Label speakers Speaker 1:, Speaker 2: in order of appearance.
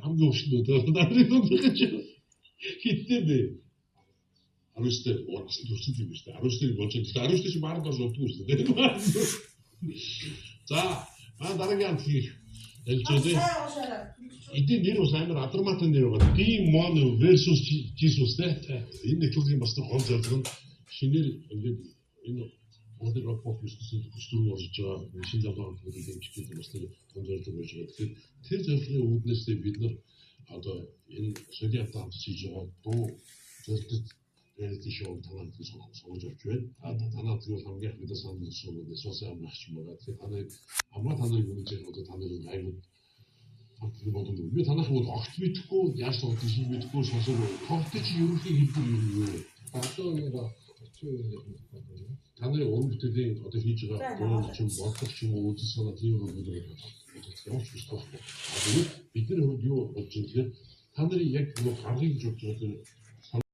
Speaker 1: хамгийн өвчнүүд хиттэй бэ. 19-д орсон төрсөн юм шүү дээ. 19-д болж байгаа. 19-д чи мард орж удгүй шүү дээ. За, дараагийн амтлыг ялж байгаа. Эдийн нэр бас амар адармаатай нэр байгаа. Demon versus Jesus те. Энэ нэвтрүүлгийн бас гол зорилго нь шинээр ингээд энэ модерн рок pop бизнесийн төсвөр орж байгаа шинэ залуу хүмүүсийн дэмжих гэдэг бас нэг гол зорилго байж байгаа. Тэгэхээр тэр зорилгын үүднээс бид нар одоо энэ солиатаа хамт хийж байгаа дуу зөвлөлт reality show талаар сонгож авч байна. Танаа зөвхөн хамгийн их мэдээ санал болгосон суусан амрагч юм байгаа. Тэгэхээр таныг үнэж одоо таныг аймаг хамтран бодсон. Би танах бол огт мэдэхгүй, яаж тоглох юм мэдэхгүй сонсоод тоглолт чи ерөнхий хэлбэр юу вэ? Одоо нэг 30% танай уран бүтээлийн одоо хийж байгаа дуу ч юм бодлого ч юм уу үзэл санаа тийм үү гэдэг ямар ч биш тоохгүй. Бид нар хувьд юу болж байгаа юм тэгэхээр та нарын яг гаргыг гэж бодож байгаа